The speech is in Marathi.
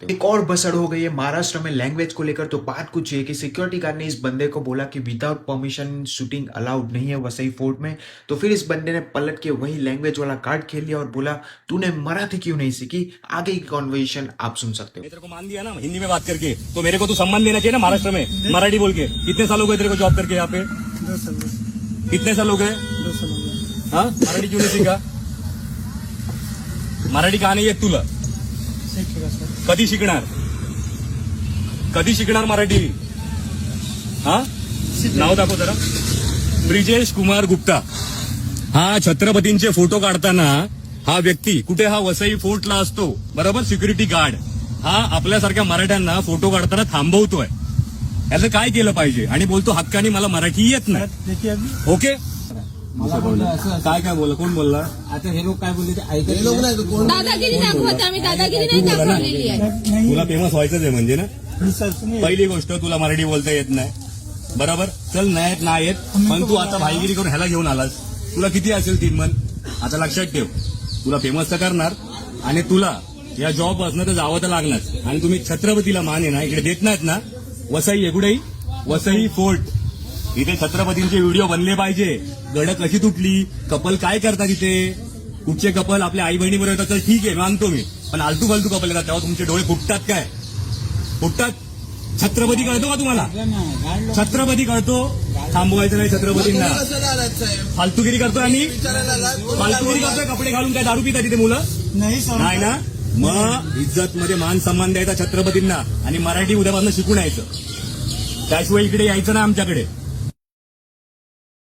एक और बसड़ हो गई है महाराष्ट्र में लैंग्वेज को लेकर। तो बात कुछ है कि सिक्योरिटी गार्ड ने इस बंदे को बोला कि विदाउट परमिशन शूटिंग अलाउड नहीं है वसई फोर्ट में। तो फिर इस बंदे ने पलट के वही लैंग्वेज वाला कार्ड खेल लिया और बोला तूने मराठी क्यों नहीं सीखी। आगे की कॉन्वर्सेशन आप सुन सकते हो। तेरे को मान दिया ना हिंदी में बात करके, तो मेरे को तो सम्मान देना चाहिए ना महाराष्ट्र में मराठी बोल के। कितने साल हो गए तेरे को जॉब करके यहाँ पे? 2 साल हुए। कितने साल हो गए? 2 साल हो गए। हाँ, मराठी क्यों नहीं सीखा? मराठी का नाही येत तुला? शिक्षक सर। कधी शिकणार? कधी शिकणार मराठी? हा, नाव दाखव जरा. ब्रिजेश कुमार गुप्ता. हा छत्रपतींचे फोटो काढताना हा व्यक्ती कुठे, हा वसई फोर्टला असतो बरोबर, सिक्युरिटी गार्ड. हा आपल्यासारख्या मराठ्यांना फोटो काढताना थांबवतोय. याचं काय केलं पाहिजे? आणि बोलतो हक्काने मला मराठी येत नाही. देखिए अभी ओके, मला बोललं असं काय बोलला? कोण बोलला? आता हे लोक काय बोलले ते ऐकत नाही. दादागिरी दाखवत आम्ही दादागिरी नाही दाखवलेली आहे. नहीं तुला फेमस व्हायचंच आहे म्हणजे ना. सर सुनिए। पहिली गोष्ट, तुला मराठी बोलता येत नाही बरोबर. चल नाही येत, पण तू आता भाईगिरी करून ह्याला घेऊन आलास. तुला किती असेल 3 मन? आता लक्षात ठेव, तुला फेमस तर करणार आणि तुला या जॉब असणं तर जावं तर लागणार. आणि तुम्ही छत्रपतीला मान आहे ना इकडे देत नाहीत ना. वसई एकुडेही वसई फोर्ट, इथे छत्रपतींचे व्हिडिओ बनले पाहिजे. गड कशी तुटली, कपल काय करतात इथे, कुठचे कपल आपल्या आई बहिणी बरोबर येतात तर ठीक आहे मानतो मी, पण आलतू फालतू कपल येतात तेव्हा तुमचे डोळे फुटतात. काय फुटतात? छत्रपती कळतो का तुम्हाला? छत्रपती कळतो? थांबवायचं नाही छत्रपतींना. फालतूगिरी करतोय आणि फालतूगिरी करतोय, कपडे घालून. काय दारू पितात तिथे मुलं? नहीं सर। नाही ना. मग इज्जत मध्ये मान सन्मान द्यायचा छत्रपतींना आणि मराठी उद्यापासून शिकून यायचं. त्याशिवाय इकडे यायचं ना आमच्याकडे.